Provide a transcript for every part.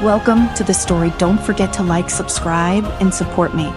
Welcome to the story. Don't forget to like, subscribe, and support me.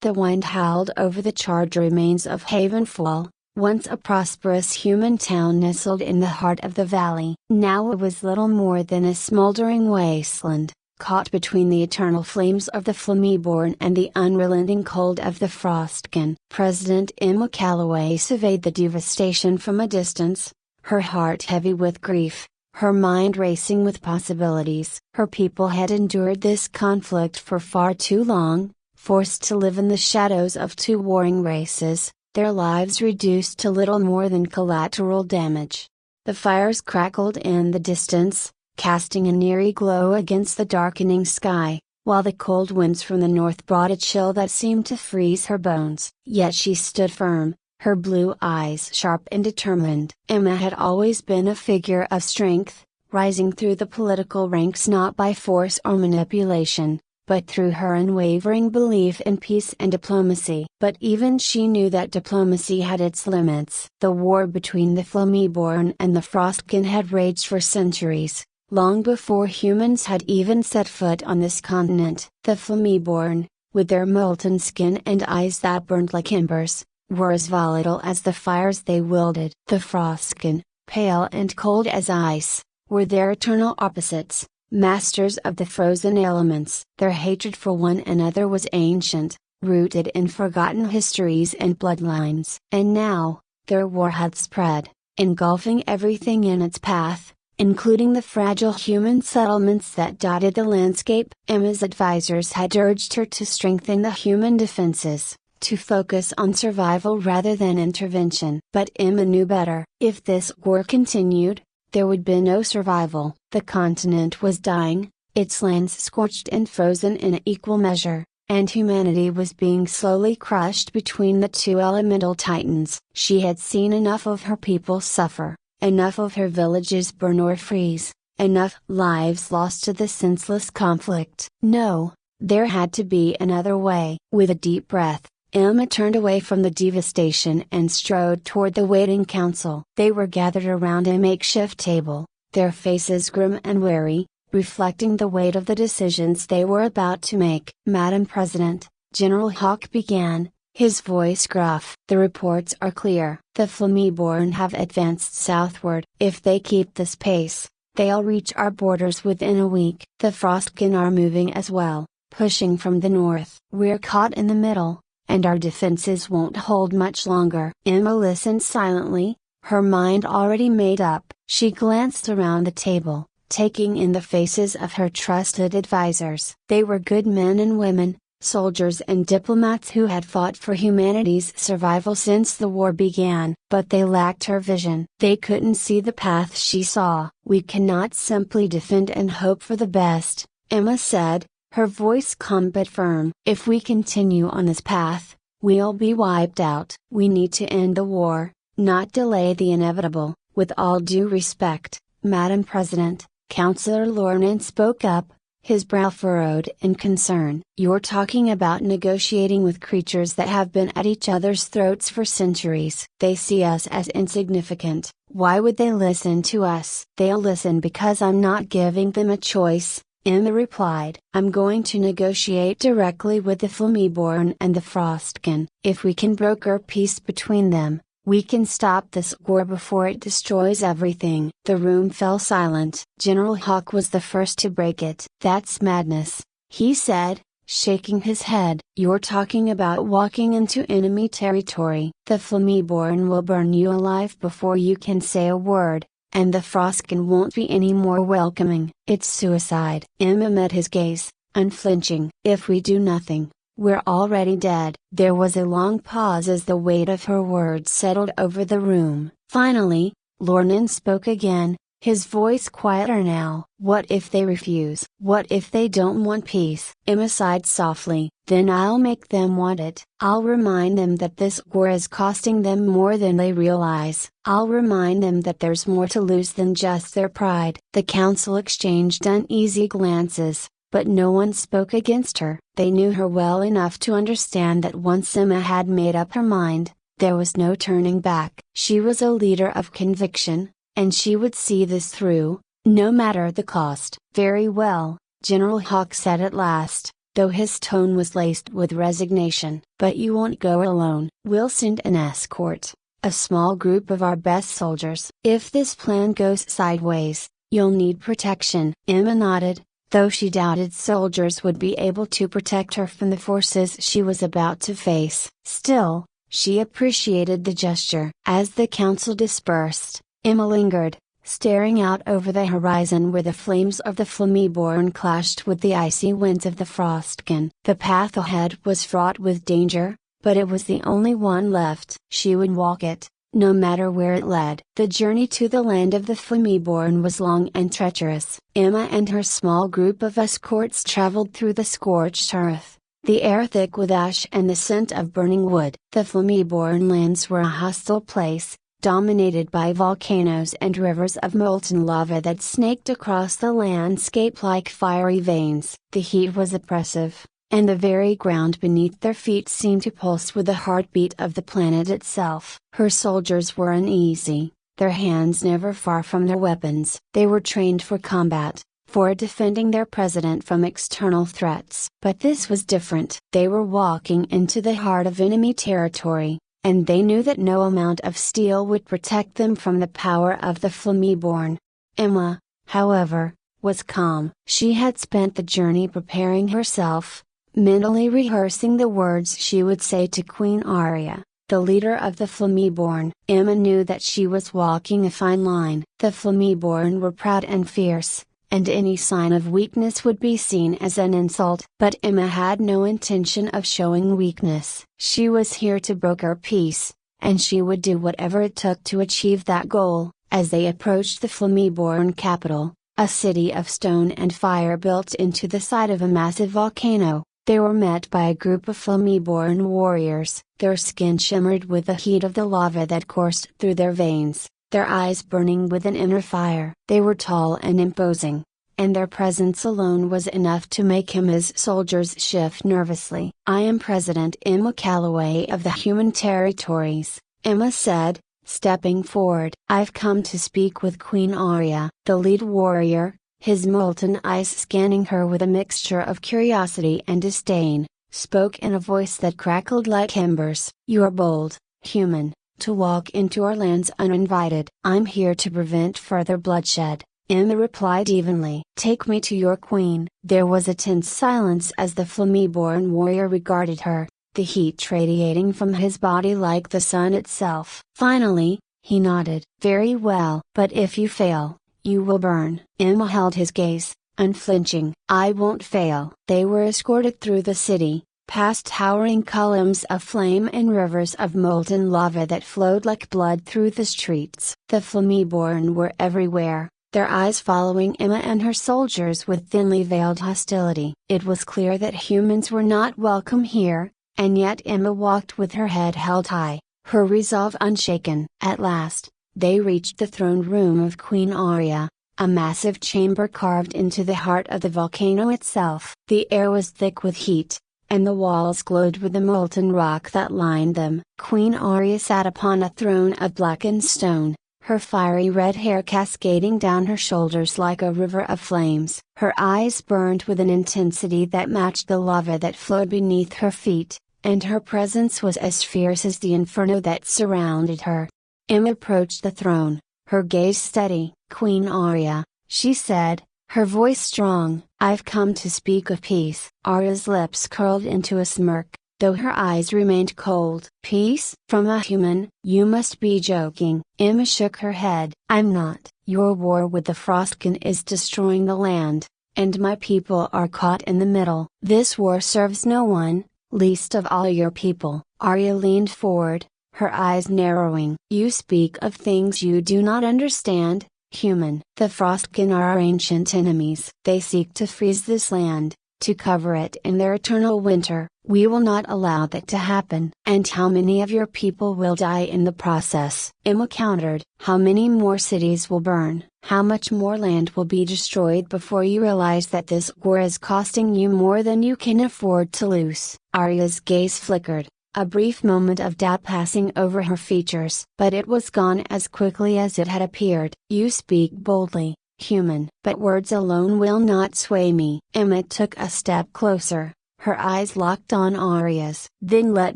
The wind howled over the charred remains of Havenfall, once a prosperous human town nestled in the heart of the valley. Now it was little more than a smoldering wasteland, caught between the eternal flames of the Flameborn and the unrelenting cold of the Frostkin. President Emma Calloway surveyed the devastation from a distance, her heart heavy with grief, her mind racing with possibilities. Her people had endured this conflict for far too long, forced to live in the shadows of two warring races, their lives reduced to little more than collateral damage. The fires crackled in the distance, casting an eerie glow against the darkening sky, while the cold winds from the north brought a chill that seemed to freeze her bones. Yet she stood firm, her blue eyes sharp and determined. Emma had always been a figure of strength, rising through the political ranks not by force or manipulation, but through her unwavering belief in peace and diplomacy. But even she knew that diplomacy had its limits. The war between the Flameborn and the Frostkin had raged for centuries, long before humans had even set foot on this continent. The Flameborn, with their molten skin and eyes that burned like embers, were as volatile as the fires they wielded. The Frostkin, pale and cold as ice, were their eternal opposites, masters of the frozen elements. Their hatred for one another was ancient, rooted in forgotten histories and bloodlines. And now, their war had spread, engulfing everything in its path, including the fragile human settlements that dotted the landscape. Emma's advisors had urged her to strengthen the human defenses, to focus on survival rather than intervention. But Emma knew better. If this war continued, there would be no survival. The continent was dying, its lands scorched and frozen in equal measure, and humanity was being slowly crushed between the two elemental titans. She had seen enough of her people suffer, enough of her villages burn or freeze, enough lives lost to the senseless conflict. No, there had to be another way. With a deep breath, Emma turned away from the devastation and strode toward the waiting council. They were gathered around a makeshift table, their faces grim and wary, reflecting the weight of the decisions they were about to make. "Madam President," General Hawk began, his voice gruff. "The reports are clear. The Flameborn have advanced southward. If they keep this pace, they'll reach our borders within a week. The Frostkin are moving as well, pushing from the north. We're caught in the middle, and our defenses won't hold much longer." Emma listened silently, her mind already made up. She glanced around the table, taking in the faces of her trusted advisors. They were good men and women, soldiers and diplomats who had fought for humanity's survival since the war began. But they lacked her vision. They couldn't see the path she saw. "We cannot simply defend and hope for the best," Emma said, her voice calm but firm. "If we continue on this path, we'll be wiped out. We need to end the war, not delay the inevitable." "With all due respect, Madam President," Councillor Lornan spoke up, his brow furrowed in concern. "You're talking about negotiating with creatures that have been at each other's throats for centuries. They see us as insignificant. Why would they listen to us?" "They'll listen because I'm not giving them a choice," Emma replied. "I'm going to negotiate directly with the Flameborn and the Frostkin. If we can broker peace between them, we can stop this war before it destroys everything." The room fell silent. General Hawk was the first to break it. "That's madness," he said, shaking his head. "You're talking about walking into enemy territory. The Flameborn will burn you alive before you can say a word, and the Frostkin won't be any more welcoming. It's suicide." Emma met his gaze, unflinching. "If we do nothing, we're already dead." There was a long pause as the weight of her words settled over the room. Finally, Lornan spoke again, his voice quieter now. "What if they refuse? What if they don't want peace?" Emma sighed softly. "Then I'll make them want it. I'll remind them that this war is costing them more than they realize. I'll remind them that there's more to lose than just their pride." The council exchanged uneasy glances, but no one spoke against her. They knew her well enough to understand that once Emma had made up her mind, there was no turning back. She was a leader of conviction, and she would see this through, no matter the cost. Very well, General Hawk said at last, though his tone was laced with resignation. But you won't go alone. We'll send an escort, a small group of our best soldiers. If this plan goes sideways, you'll need protection. Emma nodded, though she doubted soldiers would be able to protect her from the forces she was about to face. Still, she appreciated the gesture. As the council dispersed, Emma lingered, staring out over the horizon where the flames of the Flameborn clashed with the icy winds of the Frostkin. The path ahead was fraught with danger, but it was the only one left. She would walk it, no matter where it led. The journey to the land of the Flameborn was long and treacherous. Emma and her small group of escorts traveled through the scorched earth, the air thick with ash and the scent of burning wood. The Flameborn lands were a hostile place, dominated by volcanoes and rivers of molten lava that snaked across the landscape like fiery veins. The heat was oppressive, and the very ground beneath their feet seemed to pulse with the heartbeat of the planet itself. Her soldiers were uneasy, their hands never far from their weapons. They were trained for combat, for defending their president from external threats. But this was different. They were walking into the heart of enemy territory, and they knew that no amount of steel would protect them from the power of the Flameborn. Emma, however, was calm. She had spent the journey preparing herself, mentally rehearsing the words she would say to Queen Arya, the leader of the Flameborn. Emma knew that she was walking a fine line. The Flameborn were proud and fierce, and any sign of weakness would be seen as an insult. But Emma had no intention of showing weakness. She was here to broker peace, and she would do whatever it took to achieve that goal. As they approached the Flameborn capital, a city of stone and fire built into the side of a massive volcano, they were met by a group of Flameborn warriors. Their skin shimmered with the heat of the lava that coursed through their veins, their eyes burning with an inner fire. They were tall and imposing, and their presence alone was enough to make Emma's soldiers shift nervously. "I am President Emma Calloway of the Human Territories," Emma said, stepping forward. "I've come to speak with Queen Arya." The lead warrior, his molten eyes scanning her with a mixture of curiosity and disdain, spoke in a voice that crackled like embers. "You are bold, human, to walk into our lands uninvited." "I'm here to prevent further bloodshed," Emma replied evenly. "Take me to your queen." There was a tense silence as the Flameborn warrior regarded her, the heat radiating from his body like the sun itself. Finally, he nodded. "Very well. But if you fail, you will burn." Emma held his gaze, unflinching. "I won't fail." They were escorted through the city, past towering columns of flame and rivers of molten lava that flowed like blood through the streets. The Flameborn were everywhere, their eyes following Emma and her soldiers with thinly veiled hostility. It was clear that humans were not welcome here, and yet Emma walked with her head held high, her resolve unshaken. At last, they reached the throne room of Queen Arya, a massive chamber carved into the heart of the volcano itself. The air was thick with heat, and the walls glowed with the molten rock that lined them. Queen Arya sat upon a throne of blackened stone, her fiery red hair cascading down her shoulders like a river of flames. Her eyes burned with an intensity that matched the lava that flowed beneath her feet, and her presence was as fierce as the inferno that surrounded her. Emma approached the throne, her gaze steady. "Queen Arya," she said, her voice strong, "I've come to speak of peace." Arya's lips curled into a smirk, though her eyes remained cold. "Peace? From a human? You must be joking." Emma shook her head. "I'm not. Your war with the Frostkin is destroying the land, and my people are caught in the middle. This war serves no one, least of all your people." Arya leaned forward, her eyes narrowing. "You speak of things you do not understand, human. The Frostkin are our ancient enemies. They seek to freeze this land, to cover it in their eternal winter. We will not allow that to happen." "And how many of your people will die in the process?" Emma countered. "How many more cities will burn? How much more land will be destroyed before you realize that this war is costing you more than you can afford to lose?" Arya's gaze flickered, a brief moment of doubt passing over her features. But it was gone as quickly as it had appeared. "You speak boldly, human. But words alone will not sway me. Emma took a step closer, her eyes locked on Arya's. Then let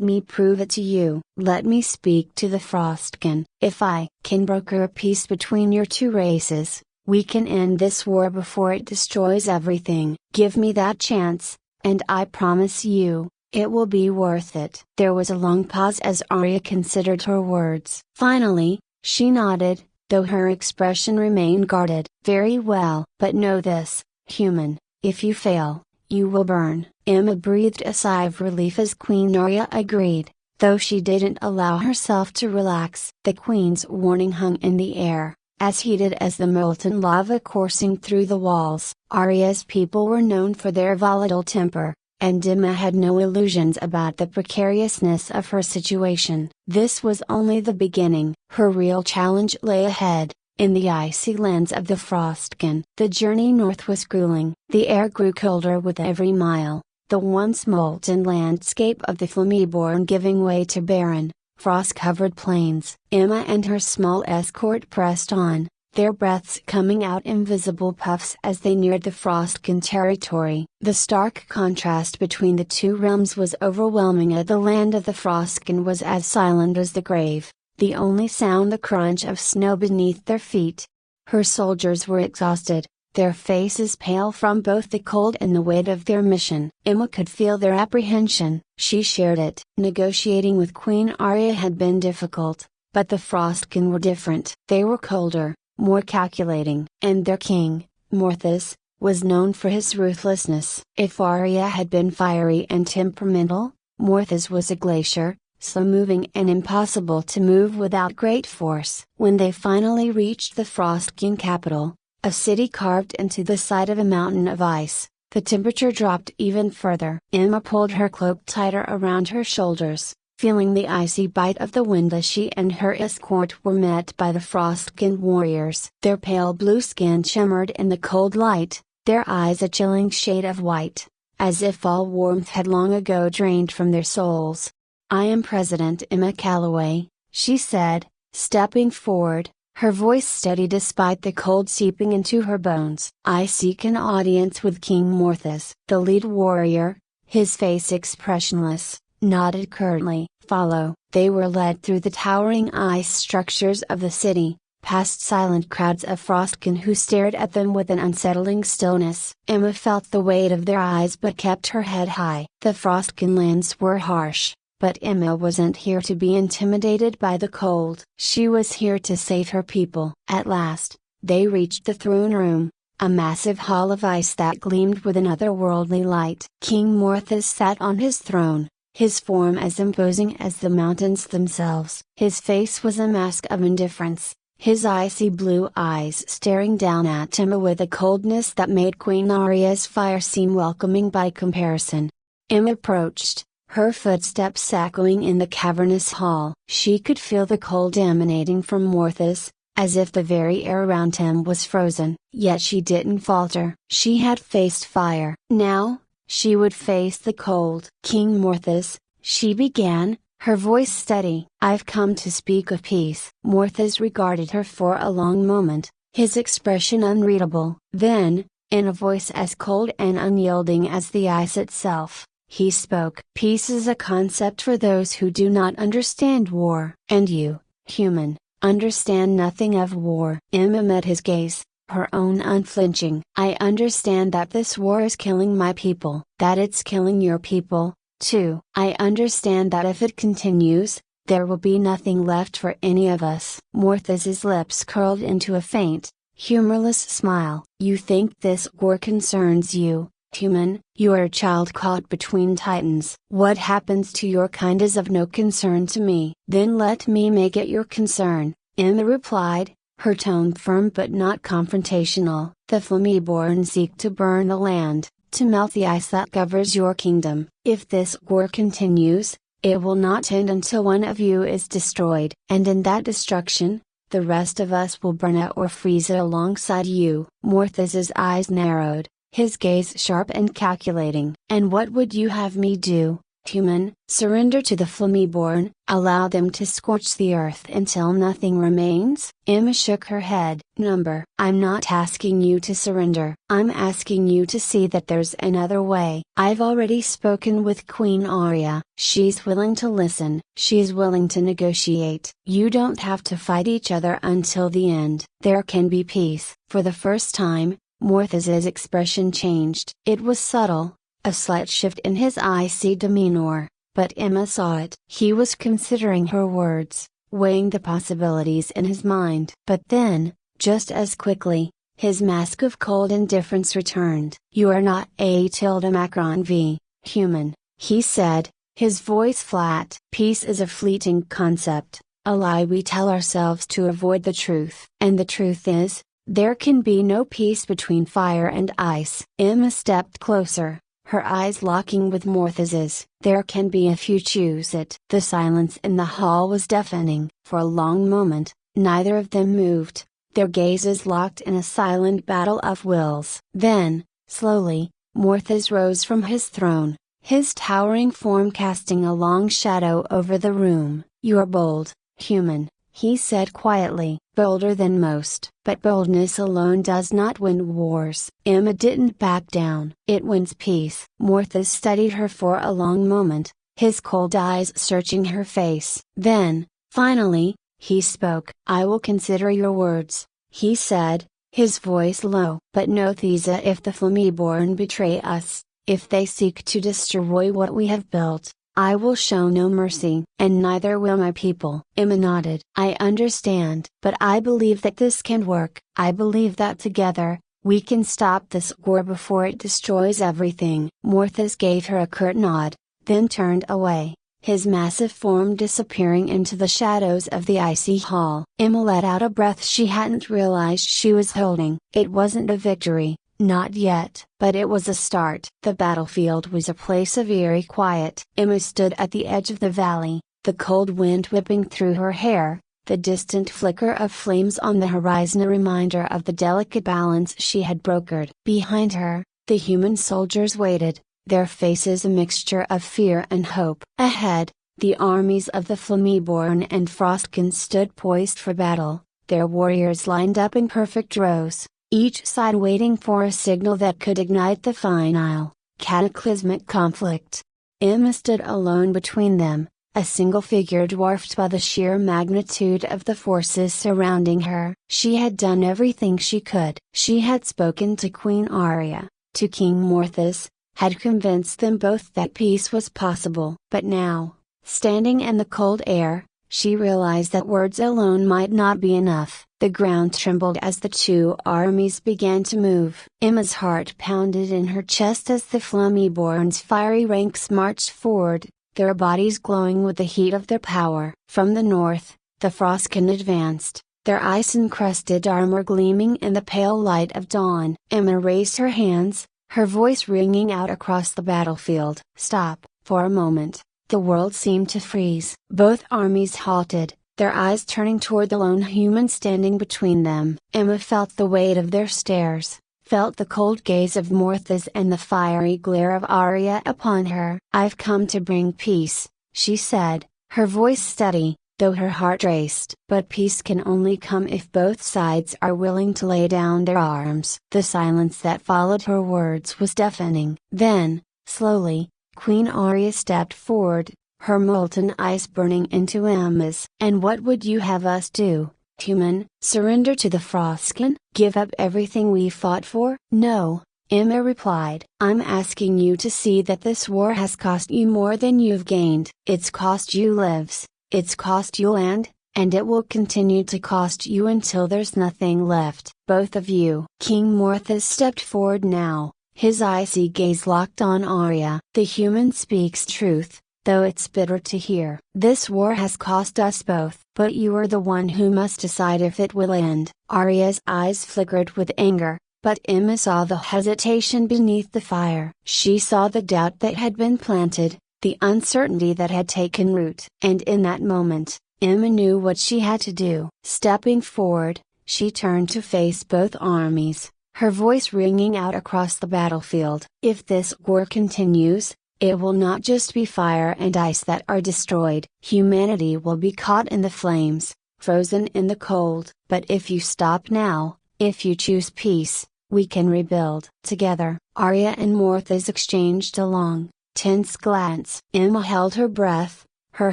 me prove it to you. Let me speak to the Frostkin. If I can broker a peace between your two races, we can end this war before it destroys everything. Give me that chance, and I promise you, it will be worth it. There was a long pause as Arya considered her words. Finally, she nodded, though her expression remained guarded. Very well. But know this, human, if you fail, you will burn. Emma breathed a sigh of relief as Queen Arya agreed, though she didn't allow herself to relax. The Queen's warning hung in the air, as heated as the molten lava coursing through the walls. Arya's people were known for their volatile temper, and Emma had no illusions about the precariousness of her situation. This was only the beginning. Her real challenge lay ahead, in the icy lands of the Frostkin. The journey north was grueling. The air grew colder with every mile, the once molten landscape of the Flameborn giving way to barren, frost-covered plains. Emma and her small escort pressed on, their breaths coming out in visible puffs as they neared the Frostkin territory. The stark contrast between the two realms was overwhelming. At the land of the Frostkin was as silent as the grave, the only sound the crunch of snow beneath their feet. Her soldiers were exhausted, their faces pale from both the cold and the weight of their mission. Emma could feel their apprehension. She shared it. Negotiating with Queen Arya had been difficult, but the Frostkin were different. They were colder, more calculating, and their king, Morthos, was known for his ruthlessness. If Arya had been fiery and temperamental, Morthos was a glacier, slow-moving and impossible to move without great force. When they finally reached the Frostkin capital, a city carved into the side of a mountain of ice, the temperature dropped even further. Emma pulled her cloak tighter around her shoulders, feeling the icy bite of the wind as she and her escort were met by the Frostkin warriors. Their pale blue skin shimmered in the cold light, their eyes a chilling shade of white, as if all warmth had long ago drained from their souls. I am President Emma Calloway, she said, stepping forward, her voice steady despite the cold seeping into her bones. I seek an audience with King Morthos. The lead warrior, his face expressionless, nodded curtly. Follow. They were led through the towering ice structures of the city, past silent crowds of Frostkin who stared at them with an unsettling stillness. Emma felt the weight of their eyes but kept her head high. The Frostkin lands were harsh, but Emma wasn't here to be intimidated by the cold. She was here to save her people. At last, they reached the throne room, a massive hall of ice that gleamed with an otherworldly light. King Morthos sat on his throne, his form as imposing as the mountains themselves. His face was a mask of indifference, his icy blue eyes staring down at Emma with a coldness that made Queen Arya's fire seem welcoming by comparison. Emma approached, her footsteps echoing in the cavernous hall. She could feel the cold emanating from Morthos, as if the very air around him was frozen. Yet she didn't falter. She had faced fire. Now, she would face the cold. King Morthos, she began, her voice steady. I've come to speak of peace. Morthos regarded her for a long moment, his expression unreadable. Then, in a voice as cold and unyielding as the ice itself, he spoke. Peace is a concept for those who do not understand war. And you, human, understand nothing of war. Emma met his gaze, her own unflinching. I understand that this war is killing my people. That it's killing your people, too. I understand that if it continues, there will be nothing left for any of us. Morthos's lips curled into a faint, humorless smile. You think this war concerns you, human? You are a child caught between titans. What happens to your kind is of no concern to me. Then let me make it your concern, Emma replied, her tone firm but not confrontational. The Flameborn seek to burn the land, to melt the ice that covers your kingdom. If this war continues, it will not end until one of you is destroyed. And in that destruction, the rest of us will burn out or freeze alongside you. Morthos's eyes narrowed, his gaze sharp and calculating. And what would you have me do, Human, surrender to the Flameborn, allow them to scorch the earth until nothing remains? Emma shook her head. Number, I'm not asking you to surrender. I'm asking you to see that there's another way. I've already spoken with Queen Aria. She's willing to listen. She's willing to negotiate. You don't have to fight each other until the end. There can be peace. For the first time, Morthez's expression changed. It was subtle. A slight shift in his icy demeanor, but Emma saw it. He was considering her words, weighing the possibilities in his mind. But then, just as quickly, his mask of cold indifference returned. You are not a tilde Macron v. human, he said, his voice flat. Peace is a fleeting concept, a lie we tell ourselves to avoid the truth. And the truth is, there can be no peace between fire and ice. Emma stepped closer, her eyes locking with Morthez's. There can be if you choose it. The silence in the hall was deafening. For a long moment, neither of them moved, their gazes locked in a silent battle of wills. Then, slowly, Morthez rose from his throne, his towering form casting a long shadow over the room. You are bold, human, he said quietly. Bolder than most. But boldness alone does not win wars. Emma didn't back down. It wins peace. Morthez studied her for a long moment, his cold eyes searching her face. Then, finally, he spoke. I will consider your words, he said, his voice low. But know Thesa, if the Flameborn betray us, if they seek to destroy what we have built, I will show no mercy, and neither will my people. Emma nodded. I understand. But I believe that this can work. I believe that together, we can stop this war before it destroys everything. Morthez gave her a curt nod, then turned away, his massive form disappearing into the shadows of the icy hall. Emma let out a breath she hadn't realized she was holding. It wasn't a victory. Not yet. But it was a start. The battlefield was a place of eerie quiet. Emma stood at the edge of the valley, the cold wind whipping through her hair, the distant flicker of flames on the horizon a reminder of the delicate balance she had brokered. Behind her, the human soldiers waited, their faces a mixture of fear and hope. Ahead, the armies of the Flameborn and Frostkin stood poised for battle, their warriors lined up in perfect rows, each side waiting for a signal that could ignite the final, cataclysmic conflict. Emma stood alone between them, a single figure dwarfed by the sheer magnitude of the forces surrounding her. She had done everything she could. She had spoken to Queen Aria, to King Morthez, had convinced them both that peace was possible. But now, standing in the cold air, she realized that words alone might not be enough. The ground trembled as the two armies began to move. Emma's heart pounded in her chest as the Flameborn's fiery ranks marched forward, their bodies glowing with the heat of their power. From the north, the Frostkin advanced, their ice-encrusted armor gleaming in the pale light of dawn. Emma raised her hands, her voice ringing out across the battlefield. Stop. For a moment, the world seemed to freeze. Both armies halted, their eyes turning toward the lone human standing between them. Emma felt the weight of their stares, felt the cold gaze of Morthez and the fiery glare of Aria upon her. I've come to bring peace, she said, her voice steady, though her heart raced. But peace can only come if both sides are willing to lay down their arms. The silence that followed her words was deafening. Then, slowly, Queen Aria stepped forward, her molten eyes burning into Emma's. And what would you have us do, human? Surrender to the Frostkin? Give up everything we fought for? No, Emma replied. I'm asking you to see that this war has cost you more than you've gained. It's cost you lives, it's cost you land, and it will continue to cost you until there's nothing left. Both of you. King Morthez stepped forward now, his icy gaze locked on Aria. The human speaks truth, though it's bitter to hear. This war has cost us both. But you are the one who must decide if it will end. Aria's eyes flickered with anger, but Emma saw the hesitation beneath the fire. She saw the doubt that had been planted, the uncertainty that had taken root. And in that moment, Emma knew what she had to do. Stepping forward, she turned to face both armies, her voice ringing out across the battlefield. If this war continues, It will not just be fire and ice that are destroyed. Humanity will be caught in the flames, frozen in the cold. But if you stop now, if you choose peace, we can rebuild. Together, Arya and Morthos exchanged a long, tense glance. Emma held her breath, her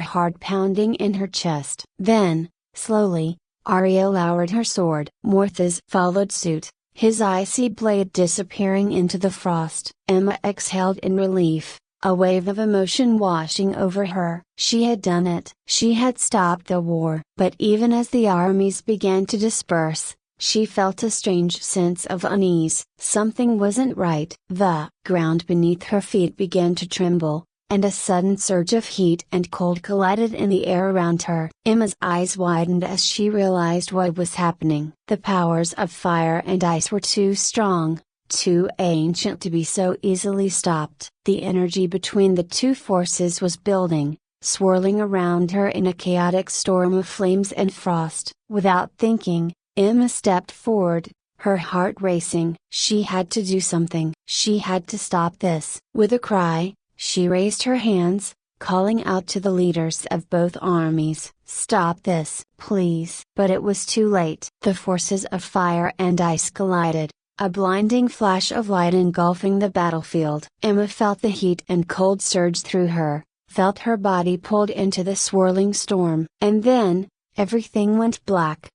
heart pounding in her chest. Then, slowly, Arya lowered her sword. Morthos followed suit, his icy blade disappearing into the frost. Emma exhaled in relief, a wave of emotion washing over her. She had done it. She had stopped the war. But even as the armies began to disperse, she felt a strange sense of unease. Something wasn't right. The ground beneath her feet began to tremble, and a sudden surge of heat and cold collided in the air around her. Emma's eyes widened as she realized what was happening. The powers of fire and ice were too strong, too ancient to be so easily stopped. The energy between the two forces was building, swirling around her in a chaotic storm of flames and frost. Without thinking, Emma stepped forward, her heart racing. She had to do something. She had to stop this. With a cry, she raised her hands, calling out to the leaders of both armies, "Stop this, please!" But it was too late. The forces of fire and ice collided, a blinding flash of light engulfing the battlefield. Emma felt the heat and cold surge through her, felt her body pulled into the swirling storm. And then, everything went black.